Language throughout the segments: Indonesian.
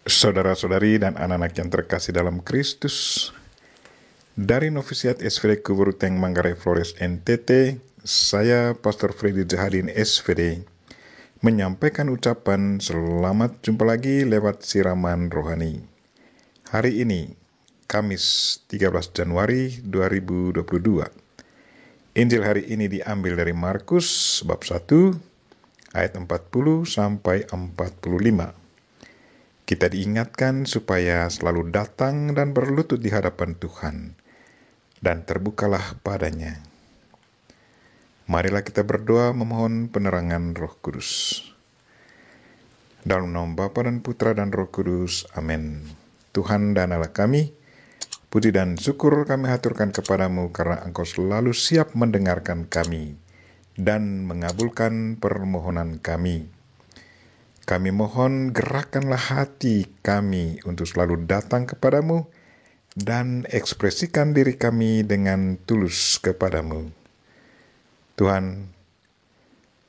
Saudara-saudari dan anak-anak yang terkasih dalam Kristus, dari Novisiat SVD Kuburuteng Manggarai Flores NTT, saya Pastor Freddy Jahadin SVD menyampaikan ucapan selamat jumpa lagi lewat siraman rohani. Hari ini, Kamis 13 Januari 2022. Injil hari ini diambil dari Markus bab 1 ayat 40 sampai 45. Kita diingatkan supaya selalu datang dan berlutut di hadapan Tuhan, dan terbukalah padanya. Marilah kita berdoa memohon penerangan Roh Kudus. Dalam nama Bapa dan Putra dan Roh Kudus, amin. Tuhan dan Allah kami, puji dan syukur kami haturkan kepadamu karena Engkau selalu siap mendengarkan kami dan mengabulkan permohonan kami. Kami mohon gerakkanlah hati kami untuk selalu datang kepadamu dan ekspresikan diri kami dengan tulus kepadamu. Tuhan,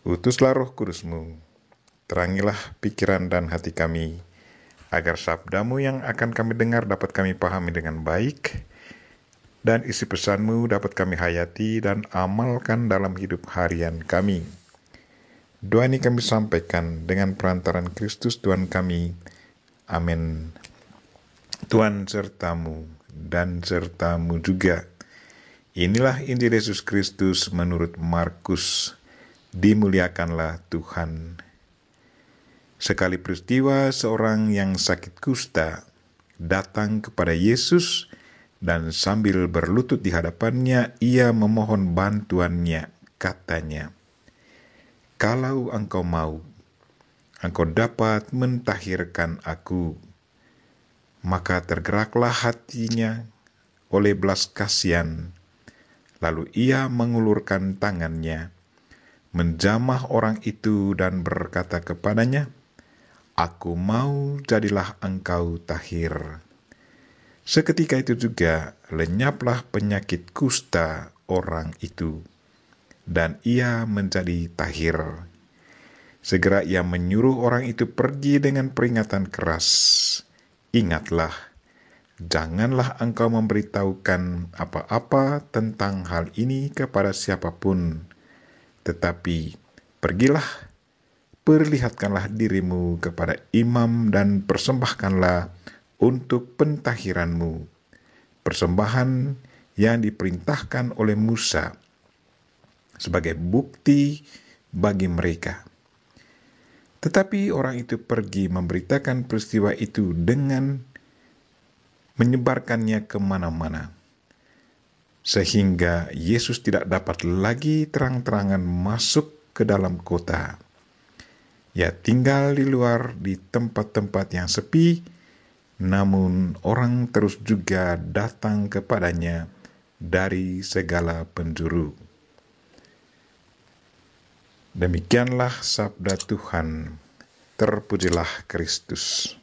utuslah Roh Kudus-Mu, terangilah pikiran dan hati kami, agar sabdamu yang akan kami dengar dapat kami pahami dengan baik, dan isi pesan-Mu dapat kami hayati dan amalkan dalam hidup harian kami. Doa ini kami sampaikan dengan perantaran Kristus Tuhan kami. Amin. Tuhan sertamu dan sertamu juga. Inilah Injil Yesus Kristus menurut Markus. Dimuliakanlah Tuhan. Sekali peristiwa seorang yang sakit kusta datang kepada Yesus dan sambil berlutut di hadapannya ia memohon bantuannya. Katanya, "Kalau engkau mau, engkau dapat mentahirkan aku." Maka tergeraklah hatinya oleh belas kasihan. Lalu ia mengulurkan tangannya, menjamah orang itu dan berkata kepadanya, "Aku mau, jadilah engkau tahir." Seketika itu juga lenyaplah penyakit kusta orang itu, dan ia menjadi tahir. Segera ia menyuruh orang itu pergi dengan peringatan keras. "Ingatlah, janganlah engkau memberitahukan apa-apa tentang hal ini kepada siapapun, tetapi pergilah, perlihatkanlah dirimu kepada imam dan persembahkanlah untuk pentahiranmu persembahan yang diperintahkan oleh Musa sebagai bukti bagi mereka." Tetapi orang itu pergi memberitakan peristiwa itu dengan menyebarkannya kemana-mana, sehingga Yesus tidak dapat lagi terang-terangan masuk ke dalam kota. Ia tinggal di luar di tempat-tempat yang sepi, namun orang terus juga datang kepadanya dari segala penjuru. Demikianlah sabda Tuhan. Terpujilah Kristus.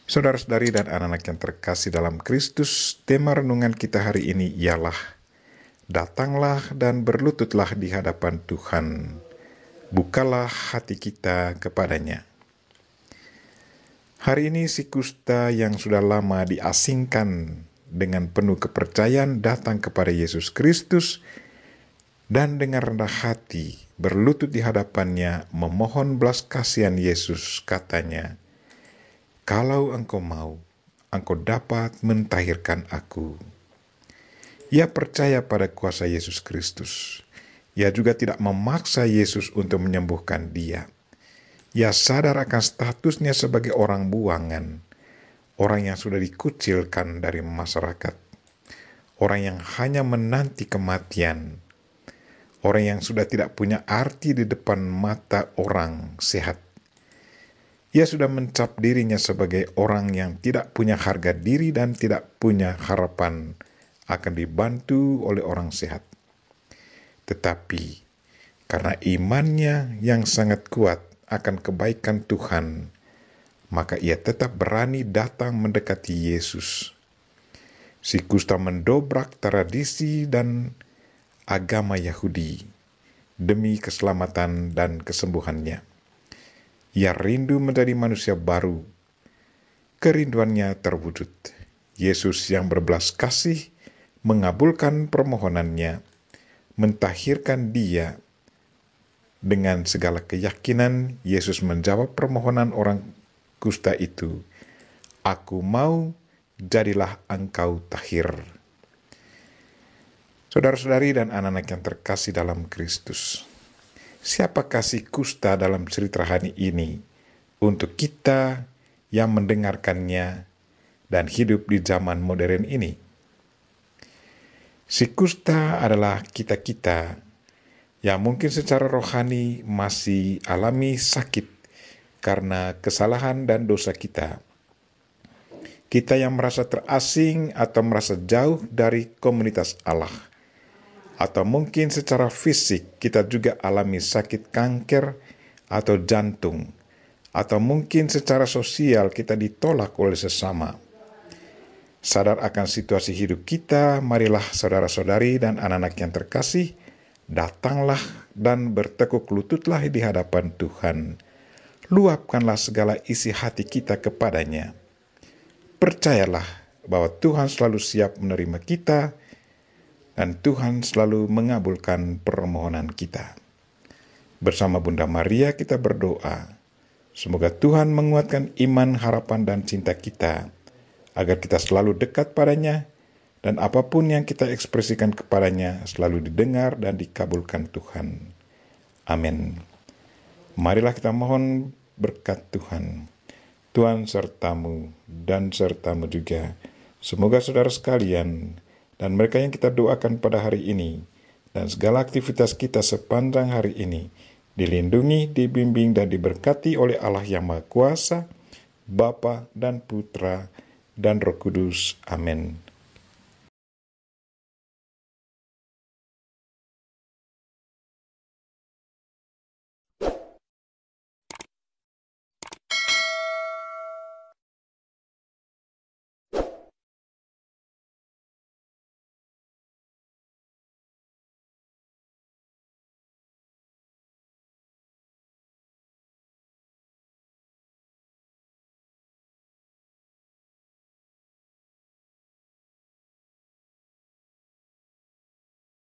Saudara-saudari dan anak-anak yang terkasih dalam Kristus, tema renungan kita hari ini ialah datanglah dan berlututlah di hadapan Tuhan. Bukalah hati kita kepadanya. Hari ini si kusta yang sudah lama diasingkan dengan penuh kepercayaan datang kepada Yesus Kristus dan dengan rendah hati berlutut di hadapannya memohon belas kasihan Yesus. Katanya, "Kalau engkau mau, engkau dapat mentahirkan aku." Ia percaya pada kuasa Yesus Kristus. Ia juga tidak memaksa Yesus untuk menyembuhkan dia. Ia sadar akan statusnya sebagai orang buangan, orang yang sudah dikucilkan dari masyarakat, orang yang hanya menanti kematian, orang yang sudah tidak punya arti di depan mata orang sehat. Ia sudah mencap dirinya sebagai orang yang tidak punya harga diri dan tidak punya harapan akan dibantu oleh orang sehat. Tetapi karena imannya yang sangat kuat akan kebaikan Tuhan, maka ia tetap berani datang mendekati Yesus. Si kusta mendobrak tradisi dan agama Yahudi demi keselamatan dan kesembuhannya. Ia rindu menjadi manusia baru. Kerinduannya terwujud. Yesus yang berbelas kasih mengabulkan permohonannya, mentahirkan dia. Dengan segala keyakinan, Yesus menjawab permohonan orang kusta itu. Aku mau, jadilah engkau tahir. Saudara-saudari dan anak-anak yang terkasih dalam Kristus, siapakah si kusta dalam cerita rohani ini untuk kita yang mendengarkannya dan hidup di zaman modern ini? Si kusta adalah kita-kita yang mungkin secara rohani masih alami sakit karena kesalahan dan dosa kita. Kita yang merasa terasing atau merasa jauh dari komunitas Allah. Atau mungkin secara fisik kita juga alami sakit kanker atau jantung. Atau mungkin secara sosial kita ditolak oleh sesama. Sadar akan situasi hidup kita, marilah saudara-saudari dan anak-anak yang terkasih, datanglah dan bertekuk lututlah di hadapan Tuhan. Luapkanlah segala isi hati kita kepadanya. Percayalah bahwa Tuhan selalu siap menerima kita dan Tuhan selalu mengabulkan permohonan kita. Bersama Bunda Maria kita berdoa. Semoga Tuhan menguatkan iman, harapan, dan cinta kita, agar kita selalu dekat padanya, dan apapun yang kita ekspresikan kepadanya selalu didengar dan dikabulkan Tuhan. Amin. Marilah kita mohon berkat Tuhan. Tuhan sertamu dan sertamu juga. Semoga saudara sekalian dan mereka yang kita doakan pada hari ini dan segala aktivitas kita sepanjang hari ini dilindungi, dibimbing, dan diberkati oleh Allah yang Maha Kuasa, Bapa dan Putra dan Roh Kudus. Amin.